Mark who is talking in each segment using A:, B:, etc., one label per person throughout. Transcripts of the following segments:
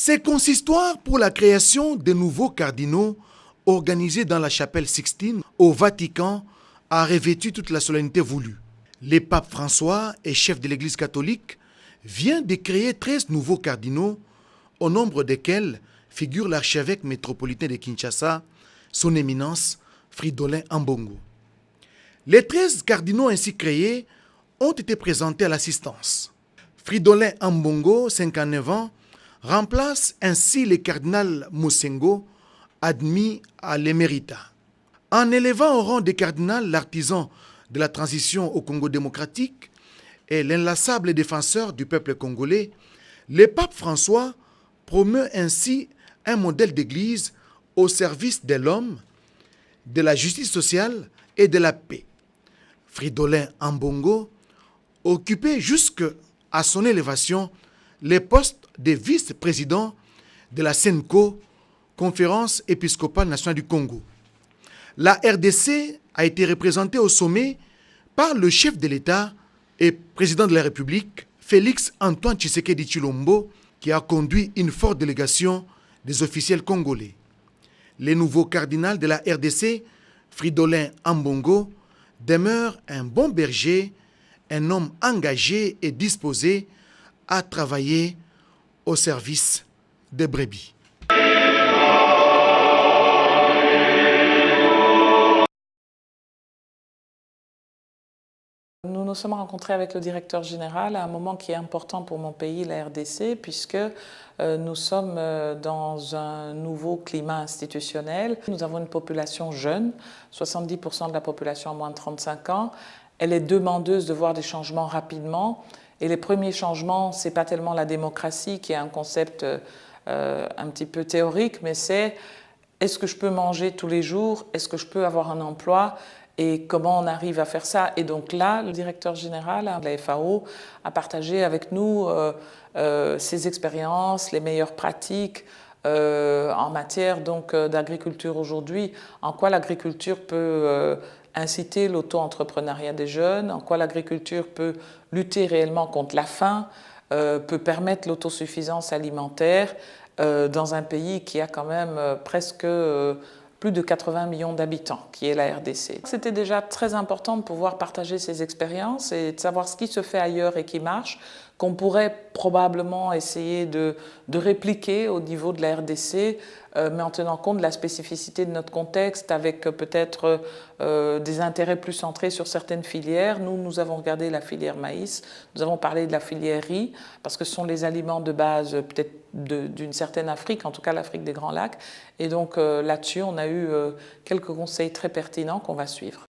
A: C'est consistoire pour la création de nouveaux cardinaux organisé dans la chapelle Sixtine au Vatican a revêtu toute la solennité voulue. Le pape François et chef de l'Église catholique vient de créer 13 nouveaux cardinaux, au nombre desquels figure l'archevêque métropolitain de Kinshasa, son éminence Fridolin Ambongo. Les 13 cardinaux ainsi créés ont été présentés à l'assistance. Fridolin Ambongo, 59 ans, remplace ainsi le cardinal Mosengo, admis à l'éméritat. En élevant au rang de cardinal l'artisan de la transition au Congo démocratique et l'inlassable défenseur du peuple congolais, le pape François promeut ainsi un modèle d'église au service de l'homme, de la justice sociale et de la paix. Fridolin Ambongo occupait jusqu'à son élévation les postes de vice-président de la CENCO, Conférence épiscopale nationale du Congo. La RDC a été représentée au sommet par le chef de l'État et président de la République, Félix Antoine Tshisekedi Tshilombo, qui a conduit une forte délégation des officiels congolais. Le nouveau cardinal de la RDC, Fridolin Ambongo, demeure un bon berger, un homme engagé et disposé à travailler au service des brebis.
B: Nous nous sommes rencontrés avec le directeur général à un moment qui est important pour mon pays, la RDC, puisque nous sommes dans un nouveau climat institutionnel. Nous avons une population jeune, 70% de la population a moins de 35 ans. Elle est demandeuse de voir des changements rapidement. Et les premiers changements, ce n'est pas tellement la démocratie, qui est un concept un petit peu théorique, mais c'est est-ce que je peux manger tous les jours? Est-ce que je peux avoir un emploi? Et comment on arrive à faire ça? Et donc là, le directeur général de la FAO a partagé avec nous ses expériences, les meilleures pratiques en matière d'agriculture aujourd'hui, en quoi l'agriculture peut inciter l'auto-entrepreneuriat des jeunes, en quoi l'agriculture peut lutter réellement contre la faim, peut permettre l'autosuffisance alimentaire dans un pays qui a quand même presque plus de 80 millions d'habitants, qui est la RDC. C'était déjà très important de pouvoir partager ces expériences et de savoir ce qui se fait ailleurs et qui marche, qu'on pourrait probablement essayer de répliquer au niveau de la RDC, mais en tenant compte de la spécificité de notre contexte, avec peut-être des intérêts plus centrés sur certaines filières. Nous avons regardé la filière maïs, nous avons parlé de la filière riz, parce que ce sont les aliments de base peut-être d'une certaine Afrique, en tout cas l'Afrique des Grands Lacs. Et donc là-dessus, on a eu quelques conseils très pertinents qu'on va suivre.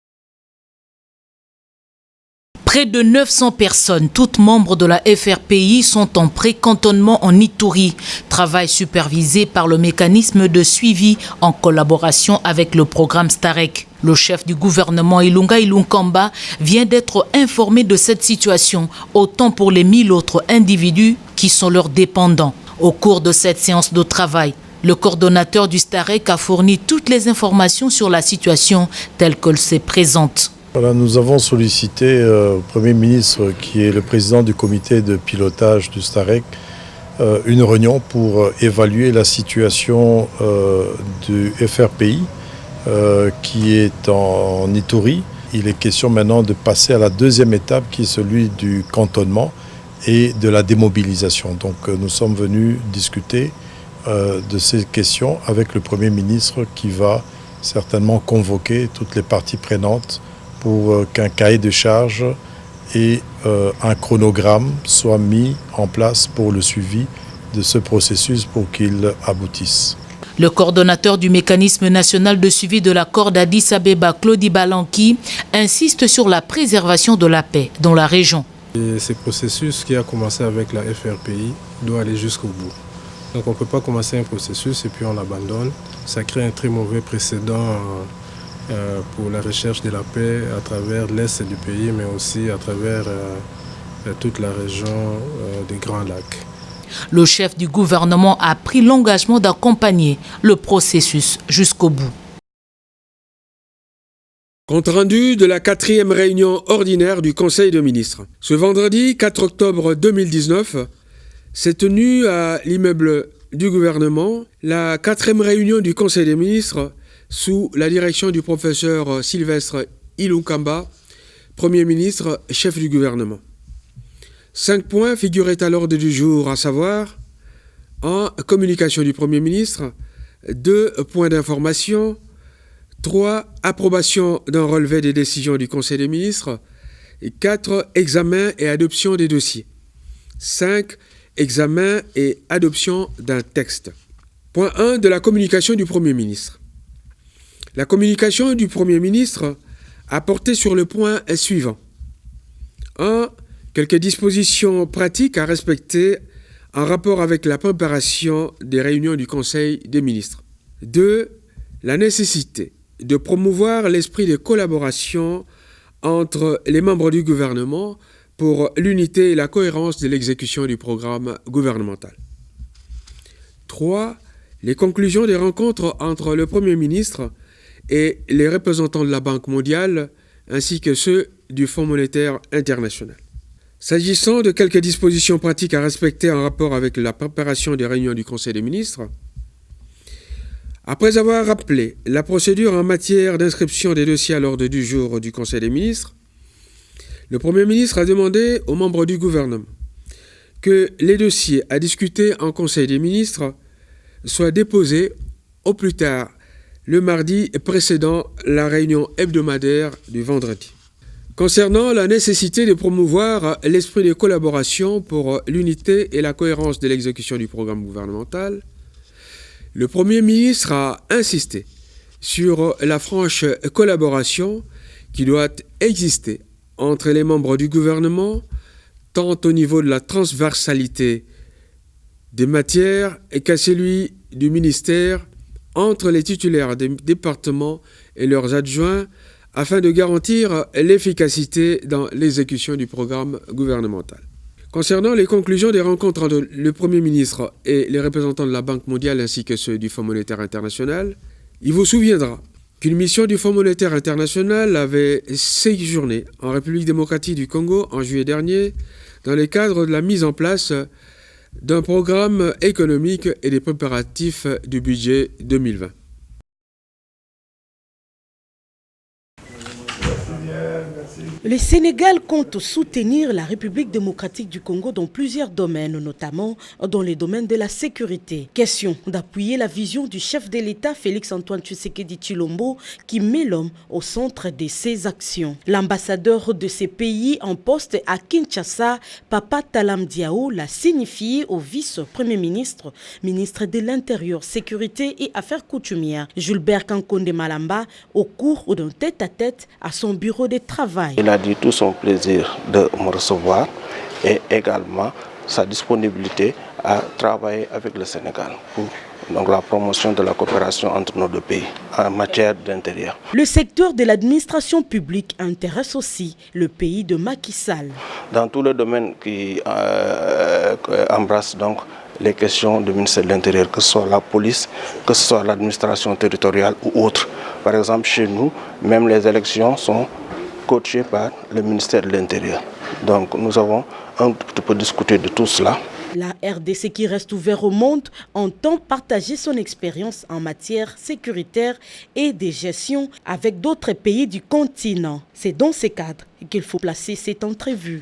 C: Près de 900 personnes, toutes membres de la FRPI, sont en pré-cantonnement en Ituri. Travail supervisé par le mécanisme de suivi en collaboration avec le programme Starek. Le chef du gouvernement Ilunga Ilunkamba vient d'être informé de cette situation, autant pour les 1000 autres individus qui sont leurs dépendants. Au cours de cette séance de travail, le coordonnateur du Starek a fourni toutes les informations sur la situation telle qu'elle se présente.
D: Voilà, nous avons sollicité au Premier ministre, qui est le président du comité de pilotage du Starek, une réunion pour évaluer la situation du FRPI qui est en Ituri. Il est question maintenant de passer à la deuxième étape qui est celui du cantonnement et de la démobilisation. Donc nous sommes venus discuter de ces questions avec le Premier ministre qui va certainement convoquer toutes les parties prenantes pour qu'un cahier de charges et un chronogramme soient mis en place pour le suivi de ce processus pour qu'il aboutisse.
C: Le coordonnateur du mécanisme national de suivi de l'accord d'Addis Abeba, Claudie Balanki, insiste sur la préservation de la paix dans la région.
E: Et ce processus qui a commencé avec la FRPI doit aller jusqu'au bout. Donc on ne peut pas commencer un processus et puis on abandonne. Ça crée un très mauvais précédent pour la recherche de la paix à travers l'est du pays, mais aussi à travers toute la région des Grands Lacs.
C: Le chef du gouvernement a pris l'engagement d'accompagner le processus jusqu'au bout.
F: Compte rendu de la 4e réunion ordinaire du Conseil des ministres. Ce vendredi 4 octobre 2019 s'est tenue à l'immeuble du gouvernement, la 4e réunion du Conseil des ministres sous la direction du professeur Sylvestre Ilukamba, Premier ministre, chef du gouvernement. 5 points figuraient à l'ordre du jour, à savoir 1. Communication du Premier ministre, 2. Points d'information, 3. Approbation d'un relevé des décisions du Conseil des ministres, et 4. Examen et adoption des dossiers. 5. Examen et adoption d'un texte. Point 1 de la communication du Premier ministre. La communication du Premier ministre a porté sur le point suivant. 1. Quelques dispositions pratiques à respecter en rapport avec la préparation des réunions du Conseil des ministres. 2. La nécessité de promouvoir l'esprit de collaboration entre les membres du gouvernement pour l'unité et la cohérence de l'exécution du programme gouvernemental. 3. Les conclusions des rencontres entre le Premier ministre et les représentants de la Banque mondiale ainsi que ceux du Fonds monétaire international. S'agissant de quelques dispositions pratiques à respecter en rapport avec la préparation des réunions du Conseil des ministres, après avoir rappelé la procédure en matière d'inscription des dossiers à l'ordre du jour du Conseil des ministres, le Premier ministre a demandé aux membres du gouvernement que les dossiers à discuter en Conseil des ministres soient déposés au plus tard le mardi précédant la réunion hebdomadaire du vendredi. Concernant la nécessité de promouvoir l'esprit de collaboration pour l'unité et la cohérence de l'exécution du programme gouvernemental, le Premier ministre a insisté sur la franche collaboration qui doit exister entre les membres du gouvernement, tant au niveau de la transversalité des matières qu'à celui du ministère, entre les titulaires des départements et leurs adjoints, afin de garantir l'efficacité dans l'exécution du programme gouvernemental. Concernant les conclusions des rencontres entre le Premier ministre et les représentants de la Banque mondiale ainsi que ceux du Fonds monétaire international, il vous souviendra qu'une mission du Fonds monétaire international avait séjourné en République démocratique du Congo en juillet dernier dans le cadre de la mise en place d'un programme économique et des préparatifs du budget 2020.
G: Le Sénégal compte soutenir la République démocratique du Congo dans plusieurs domaines, notamment dans les domaines de la sécurité. Question d'appuyer la vision du chef de l'État Félix-Antoine Tshisekedi Tshilombo qui met l'homme au centre de ses actions. L'ambassadeur de ces pays en poste à Kinshasa, Papa Talam Diao, l'a signifié au vice-premier ministre, ministre de l'Intérieur, Sécurité et Affaires coutumières, Julbert Kankonde Malamba, au cours d'un tête-à-tête à son bureau de travail.
H: Il a dit tout son plaisir de me recevoir et également sa disponibilité à travailler avec le Sénégal pour donc la promotion de la coopération entre nos deux pays en matière d'intérieur.
G: Le secteur de l'administration publique intéresse aussi le pays de Macky Sall.
H: Dans tous les domaines qui embrassent donc les questions du ministère de l'Intérieur, que ce soit la police, que ce soit l'administration territoriale ou autre. Par exemple, chez nous, même les élections sont coachées par le ministère de l'Intérieur. Donc nous avons un petit peu discuté de tout cela.
G: La RDC qui reste ouverte au monde entend partager son expérience en matière sécuritaire et de gestion avec d'autres pays du continent. C'est dans ce cadre qu'il faut placer cette entrevue.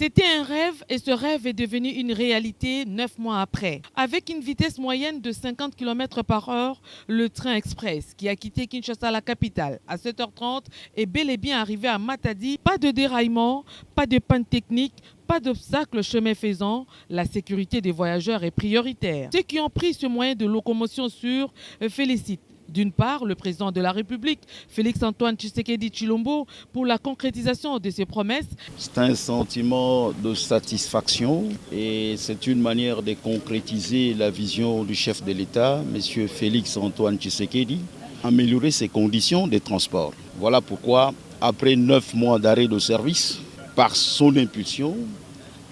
I: C'était un rêve et ce rêve est devenu une réalité 9 mois après. Avec une vitesse moyenne de 50 km/h, le train express qui a quitté Kinshasa, la capitale, à 7h30 est bel et bien arrivé à Matadi. Pas de déraillement, pas de panne technique, pas d'obstacle chemin faisant, la sécurité des voyageurs est prioritaire. Ceux qui ont pris ce moyen de locomotion sûr félicitent. D'une part, le président de la République, Félix-Antoine Tshisekedi Tshilombo, pour la concrétisation de ses promesses.
J: C'est un sentiment de satisfaction et c'est une manière de concrétiser la vision du chef de l'État, M. Félix-Antoine Tshisekedi, améliorer ses conditions de transport. Voilà pourquoi, après 9 mois d'arrêt de service, par son impulsion,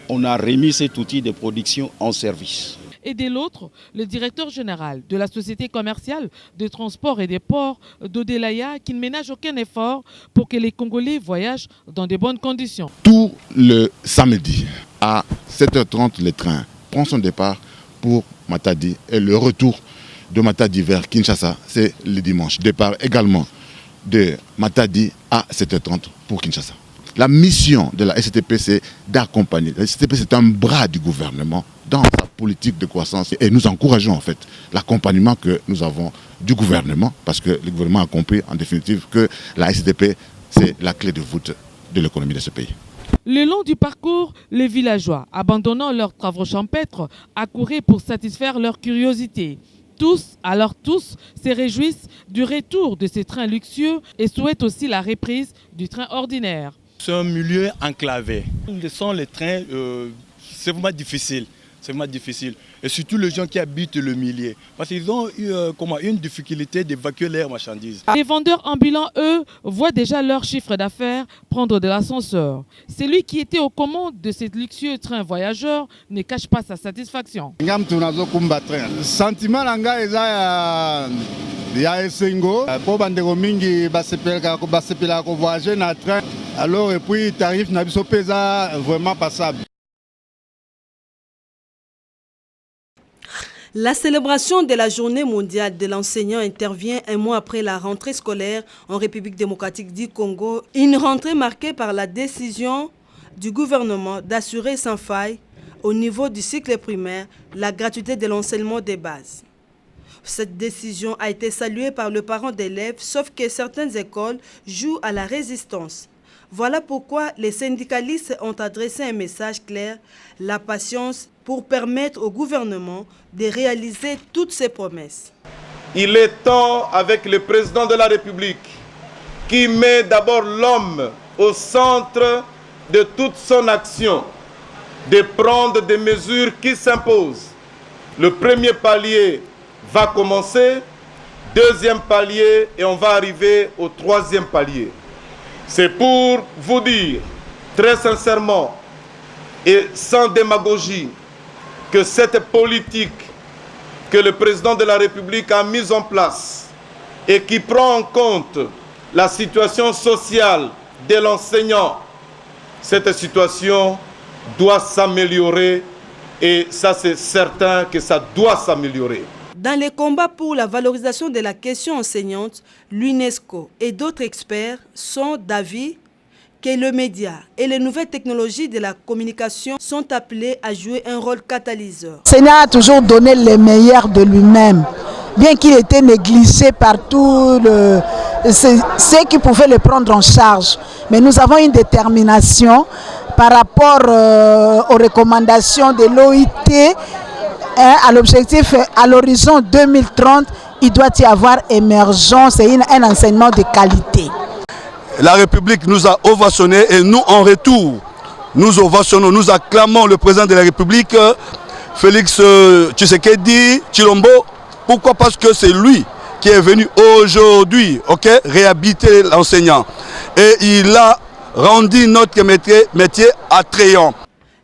J: on a remis cet outil de production en service.
I: et de l'autre, le directeur général de la société commerciale de transport et des ports d'Odelaya qui ne ménage aucun effort pour que les Congolais voyagent dans de bonnes conditions.
K: Tout le samedi à 7h30, le train prend son départ pour Matadi et le retour de Matadi vers Kinshasa, c'est le dimanche. Départ également de Matadi à 7h30 pour Kinshasa. La mission de la SCTP, c'est d'accompagner. La SCTP, c'est un bras du gouvernement dans sa politique de croissance. Et nous encourageons en fait l'accompagnement que nous avons du gouvernement, parce que le gouvernement a compris en définitive que la SCTP, c'est la clé de voûte de l'économie de ce pays.
I: Le long du parcours, les villageois, abandonnant leurs travaux champêtres, accouraient pour satisfaire leur curiosité. Tous se réjouissent du retour de ces trains luxueux et souhaitent aussi la reprise du train ordinaire.
L: C'est un milieu enclavé. Ce sont les trains, c'est vraiment difficile. C'est vraiment difficile. Et surtout les gens qui habitent le milieu. Parce qu'ils ont eu une difficulté d'évacuer leurs marchandises.
I: Les vendeurs ambulants, eux, voient déjà leur chiffre d'affaires prendre de l'ascenseur. Celui qui était aux commandes de ces luxueux trains voyageurs ne cache pas sa satisfaction.
M: Le sentiment voyager dans train. Alors et puis tarif n'a pas vraiment passable.
N: La célébration de la journée mondiale de l'enseignant intervient un mois après la rentrée scolaire en République démocratique du Congo. Une rentrée marquée par la décision du gouvernement d'assurer sans faille, au niveau du cycle primaire, la gratuité de l'enseignement des bases. Cette décision a été saluée par le parent d'élèves, sauf que certaines écoles jouent à la résistance. Voilà pourquoi les syndicalistes ont adressé un message clair, la patience pour permettre au gouvernement de réaliser toutes ses promesses.
O: Il est temps, avec le président de la République, qui met d'abord l'homme au centre de toute son action, de prendre des mesures qui s'imposent. Le premier palier va commencer, deuxième palier et on va arriver au troisième palier. C'est pour vous dire très sincèrement et sans démagogie que cette politique que le président de la République a mise en place et qui prend en compte la situation sociale de l'enseignant, cette situation doit s'améliorer et ça c'est certain que ça doit s'améliorer.
N: Dans les combats pour la valorisation de la question enseignante, l'UNESCO et d'autres experts sont d'avis que le média et les nouvelles technologies de la communication sont appelées à jouer un rôle catalyseur.
P: L'enseignant a toujours donné le meilleur de lui-même, bien qu'il était négligé par tous ceux qui pouvaient le prendre en charge. Mais nous avons une détermination par rapport aux recommandations de l'OIT. À l'objectif, à l'horizon 2030, il doit y avoir émergence et un enseignement de qualité.
M: La République nous a ovationné et nous, en retour, nous ovationnons, nous acclamons le président de la République, Félix Tshisekedi Tshilombo. Pourquoi? Parce que c'est lui qui est venu aujourd'hui, réhabiliter l'enseignant. Et il a rendu notre métier attrayant.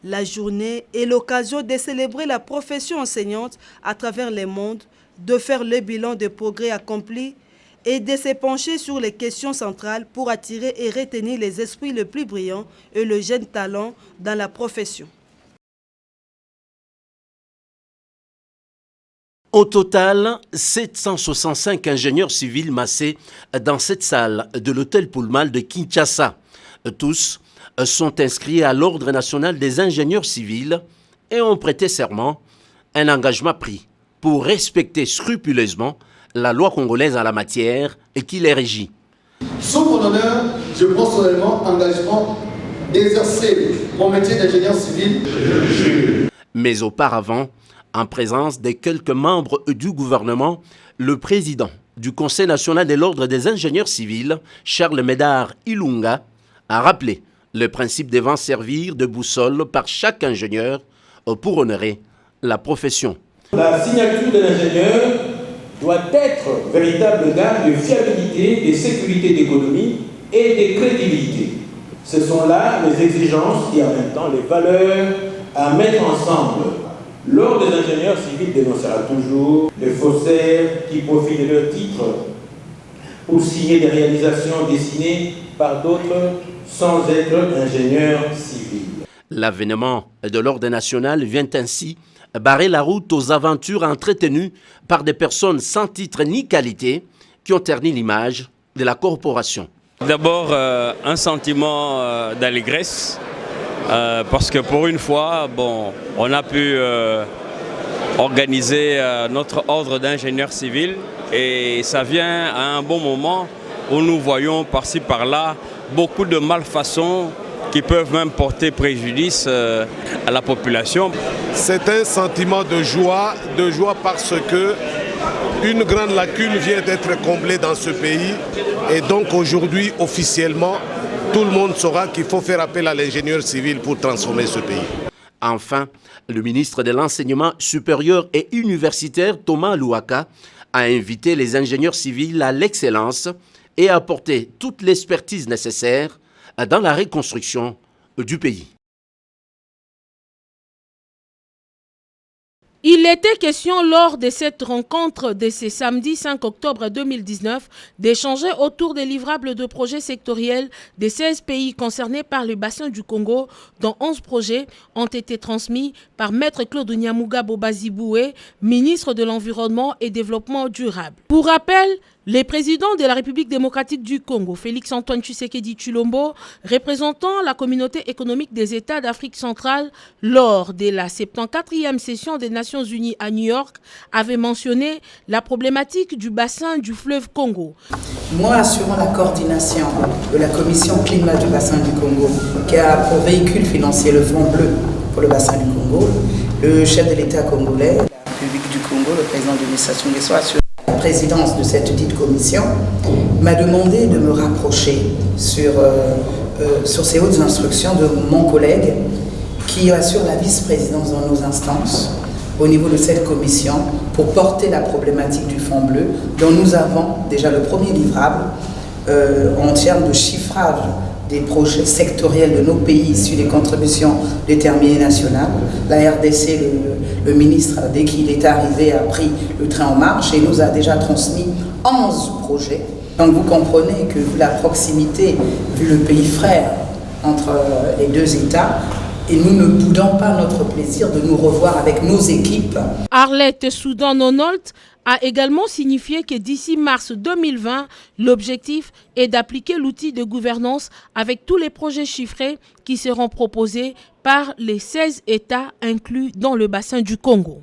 N: La journée est l'occasion de célébrer la profession enseignante à travers le monde, de faire le bilan des progrès accomplis et de se pencher sur les questions centrales pour attirer et retenir les esprits les plus brillants et le jeune talent dans la profession.
Q: Au total, 765 ingénieurs civils massés dans cette salle de l'hôtel Pullman de Kinshasa. Tous sont inscrits à l'Ordre national des ingénieurs civils et ont prêté serment, un engagement pris pour respecter scrupuleusement la loi congolaise en la matière et qui les régit.
R: Sous mon honneur, je prends solennellement engagement d'exercer mon métier d'ingénieur civil.
Q: Mais auparavant, en présence des quelques membres du gouvernement, le président du Conseil national de l'Ordre des ingénieurs civils, Charles Médard Ilunga, a rappelé le principe devant servir de boussole par chaque ingénieur pour honorer la profession.
S: La signature de l'ingénieur doit être véritable gage de fiabilité, de sécurité d'économie et de crédibilité. Ce sont là les exigences et en même temps les valeurs à mettre ensemble L'ordre des ingénieurs civils dénoncera toujours les faussaires qui profitent de leur titre pour signer des réalisations dessinées par d'autres sans être ingénieurs civils.
Q: L'avènement de l'ordre national vient ainsi barrer la route aux aventures entretenues par des personnes sans titre ni qualité qui ont terni l'image de la corporation.
T: D'abord, un sentiment d'allégresse, parce que pour une fois, on a pu organiser notre ordre d'ingénieurs civils et ça vient à un bon moment où nous voyons par-ci par-là beaucoup de malfaçons qui peuvent même porter préjudice à la population.
U: C'est un sentiment de joie parce que une grande lacune vient d'être comblée dans ce pays et donc aujourd'hui officiellement tout le monde saura qu'il faut faire appel à l'ingénieur civil pour transformer ce pays.
Q: Enfin, le ministre de l'Enseignement supérieur et universitaire Thomas Louaka a invité les ingénieurs civils à l'excellence et à apporter toute l'expertise nécessaire dans la reconstruction du pays.
V: Il était question lors de cette rencontre de ce samedi 5 octobre 2019 d'échanger autour des livrables de projets sectoriels des 16 pays concernés par le bassin du Congo, dont 11 projets ont été transmis par Maître Claude Nyamuga Bobaziboué, ministre de l'Environnement et Développement durable. Pour rappel, le président de la République démocratique du Congo, Félix-Antoine Tshisekedi Tshilombo, représentant la communauté économique des États d'Afrique centrale lors de la 74e session des Nations Unies à New York, avait mentionné la problématique du bassin du fleuve Congo.
W: Moi, assurant la coordination de la commission climat du bassin du Congo, qui a pour véhicule financier le Fonds bleu pour le bassin du Congo, le chef de l'État congolais, la République du Congo, le président de l'administration des soins, la présidence de cette dite commission, m'a demandé de me rapprocher sur ces hautes instructions de mon collègue qui assure la vice-présidence dans nos instances au niveau de cette commission pour porter la problématique du Fonds bleu dont nous avons déjà le premier livrable en termes de chiffrage des projets sectoriels de nos pays issus des contributions déterminées nationales. La RDC, le ministre, dès qu'il est arrivé, a pris le train en marche et nous a déjà transmis 11 projets. Donc vous comprenez que vu la proximité, vu le pays frère entre les deux États, et nous ne boudons pas notre plaisir de nous revoir avec nos équipes.
V: Arlette Soudan-Nonolt a également signifié que d'ici mars 2020, l'objectif est d'appliquer l'outil de gouvernance avec tous les projets chiffrés qui seront proposés par les 16 États inclus dans le bassin du Congo.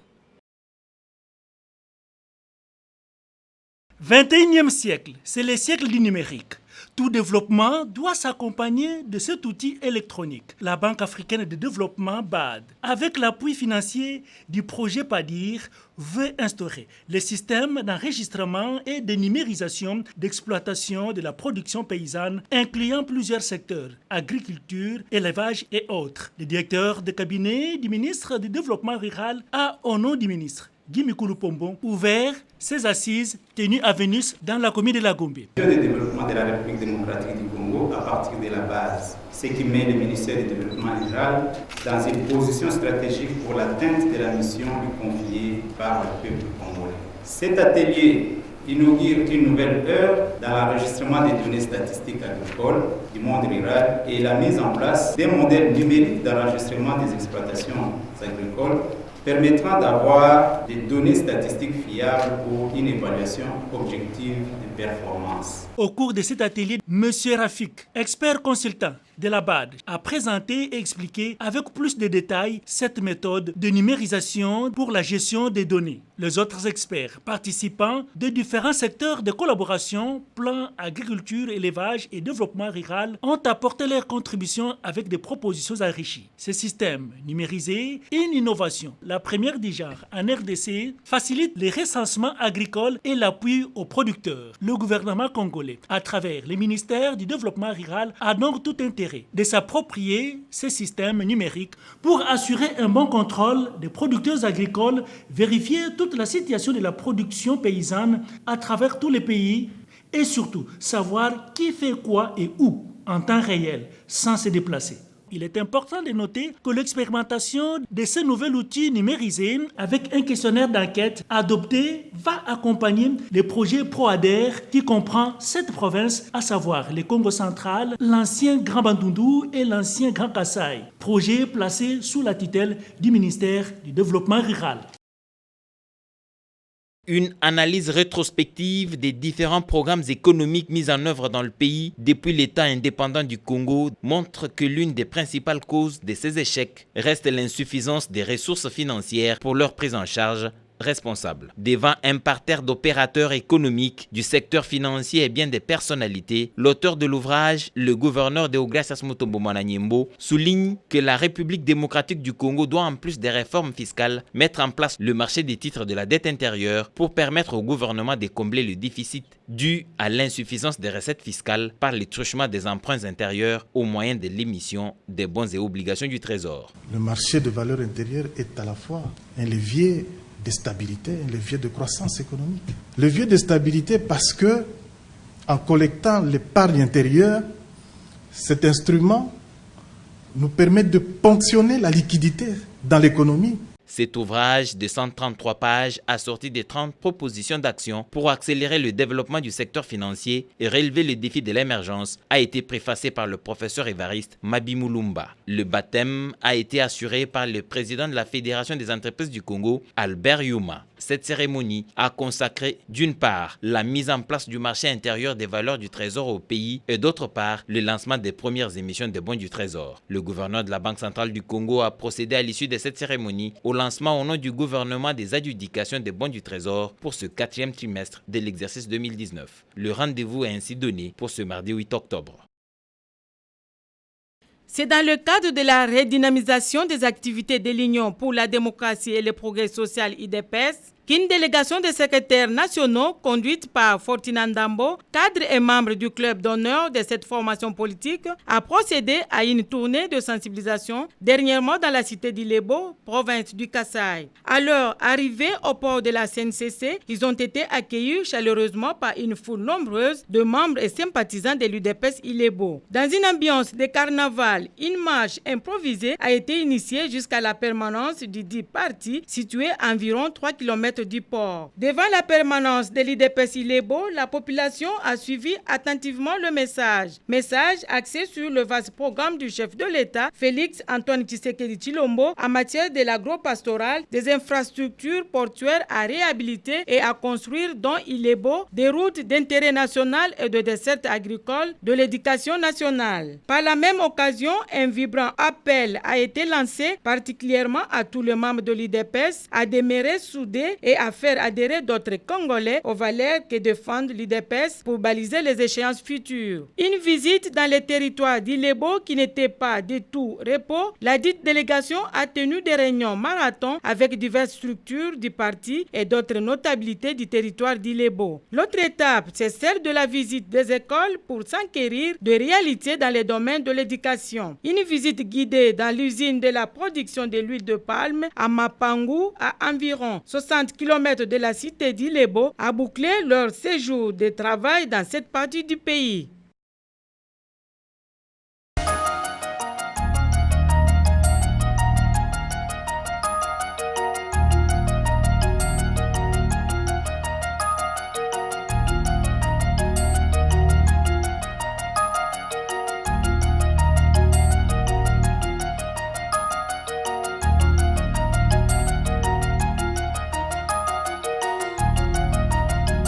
X: 21e siècle, c'est le siècle du numérique. Tout développement doit s'accompagner de cet outil électronique. La Banque africaine de développement BAD, avec l'appui financier du projet PADIR, veut instaurer le système d'enregistrement et de numérisation d'exploitation de la production paysanne, incluant plusieurs secteurs, agriculture, élevage et autres. Le directeur de cabinet du ministre du Développement rural a, au nom du ministre, Guy Mikulu Pombo, ouvert ces assises tenues à Vénus dans la commune de la Gombe.
Y: Le développement de la République démocratique du Congo à partir de la base, ce qui met le ministère du Développement rural dans une position stratégique pour l'atteinte de la mission confiée par le peuple congolais. Cet atelier inaugure une nouvelle ère dans l'enregistrement des données statistiques agricoles du monde rural et la mise en place d'un modèle numérique d'enregistrement des exploitations agricoles permettra d'avoir des données statistiques fiables pour une évaluation objective de performance.
X: Au cours de cet atelier, M. Rafik, expert consultant de la BAD, a présenté et expliqué avec plus de détails cette méthode de numérisation pour la gestion des données. Les autres experts participants de différents secteurs de collaboration, plan, agriculture, élevage et développement rural, ont apporté leur contribution avec des propositions enrichies. Ce système numérisé est une innovation, la première du genre en RDC, facilite les recensements agricoles et l'appui aux producteurs. Le gouvernement congolais, à travers le ministère du Développement rural, a donc tout intérêt de s'approprier ces systèmes numériques pour assurer un bon contrôle des producteurs agricoles, vérifier toute la situation de la production paysanne à travers tous les pays et surtout savoir qui fait quoi et où en temps réel sans se déplacer. Il est important de noter que l'expérimentation de ce nouvel outil numérisé avec un questionnaire d'enquête adopté va accompagner les projets ProAder qui comprend 7 provinces, à savoir le Congo central, l'ancien Grand Bandundu et l'ancien Grand Kasaï. Projet placé sous la tutelle du ministère du Développement rural.
A: Une analyse rétrospective des différents programmes économiques mis en œuvre dans le pays depuis l'État indépendant du Congo montre que l'une des principales causes de ces échecs reste l'insuffisance des ressources financières pour leur prise en charge responsable. Devant un parterre d'opérateurs économiques du secteur financier et bien des personnalités, l'auteur de l'ouvrage, le gouverneur Deogracias Mutombo Mwananyembo, souligne que la République démocratique du Congo doit, en plus des réformes fiscales, mettre en place le marché des titres de la dette intérieure pour permettre au gouvernement de combler le déficit dû à l'insuffisance des recettes fiscales par le truchement des emprunts intérieurs au moyen de l'émission des bons et obligations du Trésor.
B: Le marché de valeurs intérieures est à la fois un levier de stabilité, un levier de croissance économique. Levier de stabilité parce que, en collectant l'épargne intérieure, cet instrument nous permet de ponctionner la liquidité dans l'économie.
A: Cet ouvrage de 133 pages assorti de 30 propositions d'action pour accélérer le développement du secteur financier et relever le défi de l'émergence a été préfacé par le professeur évariste Mabi Mulumba. Le baptême a été assuré par le président de la Fédération des entreprises du Congo, Albert Yuma. Cette cérémonie a consacré d'une part la mise en place du marché intérieur des valeurs du Trésor au pays et d'autre part le lancement des premières émissions des bons du Trésor. Le gouverneur de la Banque centrale du Congo a procédé à l'issue de cette cérémonie au lancement au nom du gouvernement des adjudications des bons du Trésor pour ce 4e trimestre de l'exercice 2019. Le rendez-vous est ainsi donné pour ce mardi 8 octobre.
V: C'est dans le cadre de la redynamisation des activités de l'Union pour la démocratie et le progrès social IDPS qu'une délégation de secrétaires nationaux conduite par Fortina Ndambo, cadre et membre du club d'honneur de cette formation politique, a procédé à une tournée de sensibilisation dernièrement dans la cité d'Ilebo, province du Kasaï. À leur arrivée au port de la CNCC, ils ont été accueillis chaleureusement par une foule nombreuse de membres et sympathisants de l'UDPS Ilebo. Dans une ambiance de carnaval, une marche improvisée a été initiée jusqu'à la permanence du dit parti situé à environ 3 km du port. Devant la permanence de l'IDPS Ilebo, la population a suivi attentivement le message. Message axé sur le vaste programme du chef de l'État, Félix Antoine Tshisekedi Tshilombo, en matière de l'agro-pastoral, des infrastructures portuaires à réhabiliter et à construire, dont Ilebo, des routes d'intérêt national et de dessertes agricoles, de l'éducation nationale. Par la même occasion, un vibrant appel a été lancé particulièrement à tous les membres de l'IDPS à demeurer soudés et à faire adhérer d'autres Congolais aux valeurs que défendent l'IDPS pour baliser les échéances futures. Une visite dans les territoires d'Ilebo qui n'était pas du tout repos, la dite délégation a tenu des réunions marathon avec diverses structures du parti et d'autres notabilités du territoire d'Ilebo. L'autre étape, c'est celle de la visite des écoles pour s'enquérir de réalités dans les domaines de l'éducation. Une visite guidée dans l'usine de la production de l'huile de palme à Mapangu, à environ 60 km de la cité d'Ilebo, a bouclé leur séjour de travail dans cette partie du pays.